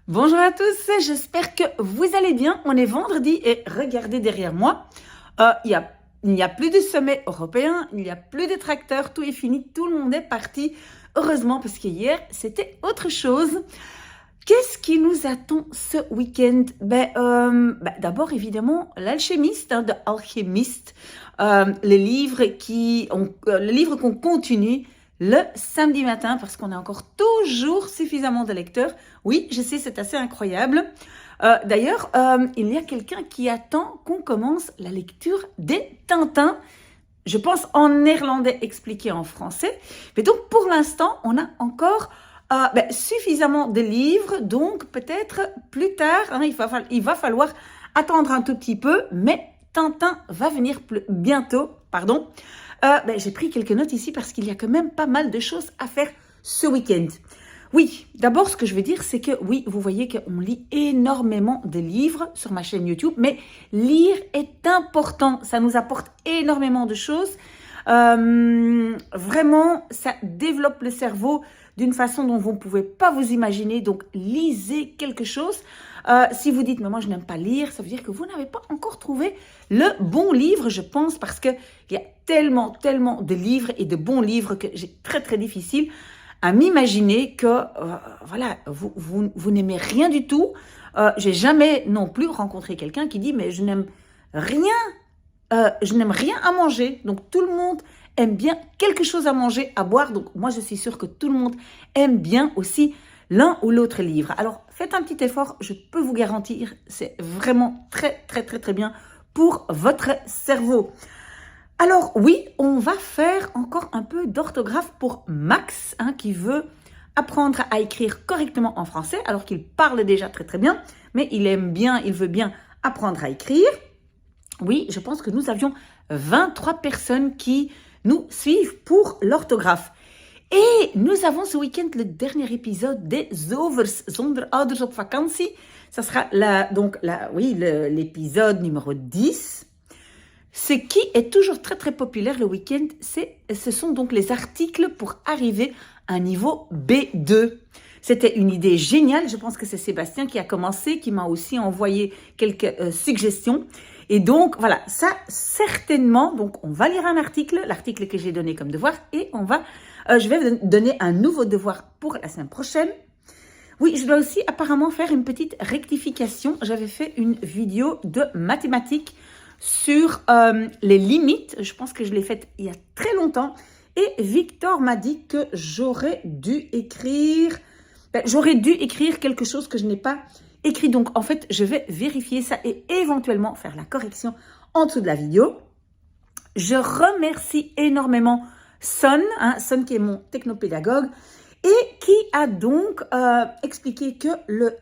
Bonjour à tous, j'espère que vous allez bien. On est vendredi et regardez derrière moi, il n'y a plus de sommet européen, il n'y a plus de tracteurs, tout est fini, tout le monde est parti. Heureusement parce que hier c'était autre chose. Qu'est-ce qui nous attend ce week-end? D'abord évidemment l'alchimiste, de Alchemist, le livre qu'on continue le samedi matin parce qu'on a encore toujours suffisamment de lecteurs. Oui, je sais, c'est assez incroyable. D'ailleurs, il y a quelqu'un qui attend qu'on commence la lecture des Tintins. Je pense en néerlandais expliqué en français. Mais donc, pour l'instant, on a encore suffisamment de livres. Donc, peut-être plus tard, il va falloir attendre un tout petit peu. Mais Tintin va venir bientôt. Pardon. J'ai pris quelques notes ici parce qu'il y a quand même pas mal de choses à faire ce week-end. Oui, d'abord, ce que je veux dire, c'est que oui, vous voyez qu'on lit énormément de livres sur ma chaîne YouTube, mais lire est important. Ça nous apporte énormément de choses. Vraiment, ça développe le cerveau d'une façon dont vous ne pouvez pas vous imaginer. Donc, lisez quelque chose. Si vous dites, mais moi, je n'aime pas lire, ça veut dire que vous n'avez pas encore trouvé le bon livre, je pense, parce qu'il y a tellement de livres et de bons livres que j'ai très difficile à m'imaginer que, vous n'aimez rien du tout. J'ai jamais non plus rencontré quelqu'un qui dit, mais je n'aime rien à manger. Donc, tout le monde aime bien quelque chose à manger, à boire. Donc, moi, je suis sûre que tout le monde aime bien aussi l'un ou l'autre livre. Alors, faites un petit effort, je peux vous garantir, c'est vraiment très bien pour votre cerveau. Alors oui, on va faire encore un peu d'orthographe pour Max, qui veut apprendre à écrire correctement en français, alors qu'il parle déjà très bien, mais il veut bien apprendre à écrire. Oui, je pense que nous avions 23 personnes qui nous suivent pour l'orthographe. Et nous avons ce week-end le dernier épisode des Zovers zonder ouders op vakantie. Ça sera l'épisode numéro 10. Ce qui est toujours très populaire le week-end, ce sont donc les articles pour arriver à un niveau B2. C'était une idée géniale. Je pense que c'est Sébastien qui a commencé, qui m'a aussi envoyé quelques suggestions. Et donc, voilà, ça, certainement, donc on va lire un article, l'article que j'ai donné comme devoir, et je vais donner un nouveau devoir pour la semaine prochaine. Oui, je dois aussi apparemment faire une petite rectification. J'avais fait une vidéo de mathématiques sur les limites. Je pense que je l'ai faite il y a très longtemps. Et Victor m'a dit que j'aurais dû écrire quelque chose que je n'ai pas écrit. Donc, en fait, je vais vérifier ça et éventuellement faire la correction en dessous de la vidéo. Je remercie énormément Son qui est mon technopédagogue et qui a donc expliqué que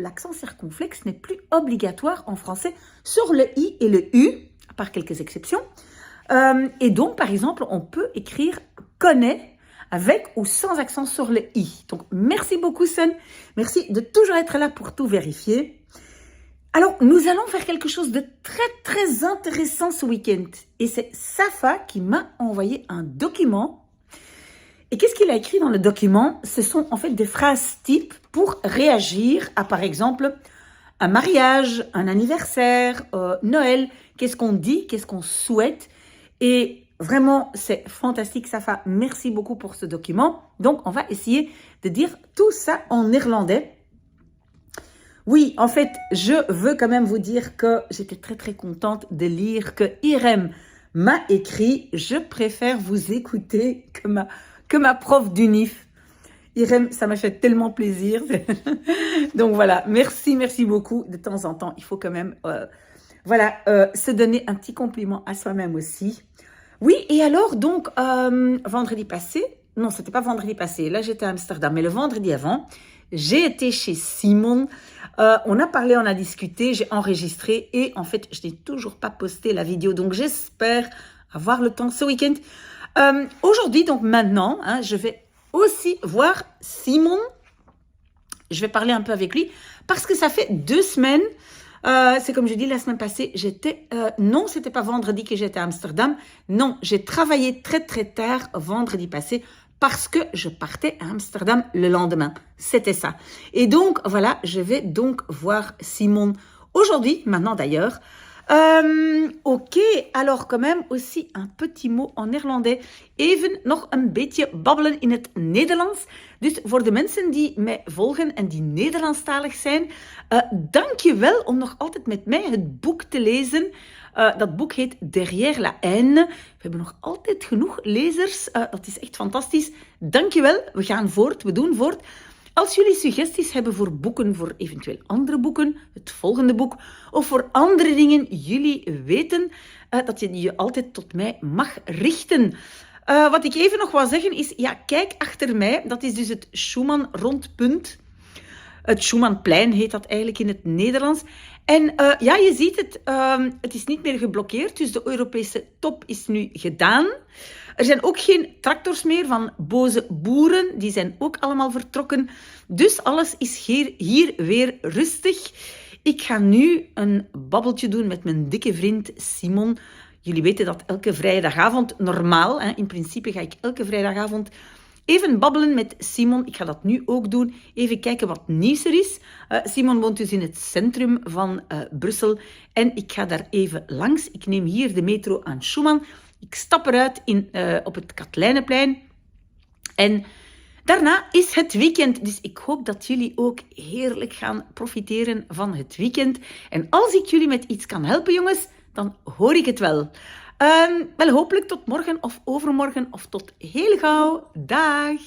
l'accent circonflexe n'est plus obligatoire en français sur le i et le u, à part quelques exceptions. Et donc, par exemple, on peut écrire « connaît » avec ou sans accent sur le i. Donc, merci beaucoup, Son. Merci de toujours être là pour tout vérifier. Alors, nous allons faire quelque chose de très intéressant ce week-end. Et c'est Safa qui m'a envoyé un document. Et qu'est-ce qu'il a écrit dans le document? Ce sont en fait des phrases types pour réagir à, par exemple, un mariage, un anniversaire, Noël. Qu'est-ce qu'on dit? Qu'est-ce qu'on souhaite? Et vraiment, c'est fantastique, Safa. Merci beaucoup pour ce document. Donc, on va essayer de dire tout ça en néerlandais. Oui, en fait, je veux quand même vous dire que j'étais très contente de lire que Irem m'a écrit « Je préfère vous écouter que ma prof d'UNIF ». Irem, ça m'a fait tellement plaisir. Donc voilà, merci beaucoup. De temps en temps, il faut quand même se donner un petit compliment à soi-même aussi. Oui, et alors donc, vendredi passé, non, c'était pas vendredi passé, là j'étais à Amsterdam, mais le vendredi avant, j'ai été chez Simon, on a parlé, on a discuté, j'ai enregistré et en fait, je n'ai toujours pas posté la vidéo, donc j'espère avoir le temps ce week-end. Aujourd'hui, donc maintenant, je vais aussi voir Simon, je vais parler un peu avec lui, parce que ça fait 2 semaines, c'est comme je dis, la semaine passée, non, c'était pas vendredi que j'étais à Amsterdam, non, j'ai travaillé très tard vendredi passé, parce que je partais à Amsterdam le lendemain. C'était ça. Et donc, voilà, je vais donc voir Simon aujourd'hui, maintenant d'ailleurs. Oké, alors quand même aussi un petit mot en néerlandais. Even nog een beetje babbelen in het Nederlands. Dus voor de mensen die mij volgen en die Nederlandstalig zijn, dank je wel om nog altijd met mij het boek te lezen. Dat boek heet Derrière la haine. We hebben nog altijd genoeg lezers. Dat is echt fantastisch. Dank je wel. We gaan voort. We doen voort. Als jullie suggesties hebben voor boeken, voor eventueel andere boeken, het volgende boek, of voor andere dingen, jullie weten dat je je altijd tot mij mag richten. Wat ik even nog wil zeggen is, ja, kijk achter mij. Dat is dus het Schumann-rondpunt. Het Schumannplein heet dat eigenlijk in het Nederlands. En ja, je ziet het, het is niet meer geblokkeerd, dus de Europese top is nu gedaan. Er zijn ook geen tractors meer van boze boeren, die zijn ook allemaal vertrokken. Dus alles is hier weer rustig. Ik ga nu een babbeltje doen met mijn dikke vriend Simon. Jullie weten dat elke vrijdagavond, normaal, in principe ga ik elke vrijdagavond even babbelen met Simon. Ik ga dat nu ook doen. Even kijken wat nieuws er is. Simon woont dus in het centrum van Brussel. En ik ga daar even langs. Ik neem hier de metro aan Schumann. Ik stap eruit op het Katelijnenplein. En daarna is het weekend. Dus ik hoop dat jullie ook heerlijk gaan profiteren van het weekend. En als ik jullie met iets kan helpen, jongens, dan hoor ik het wel. Wel hopelijk tot morgen of overmorgen of tot heel gauw. Dag!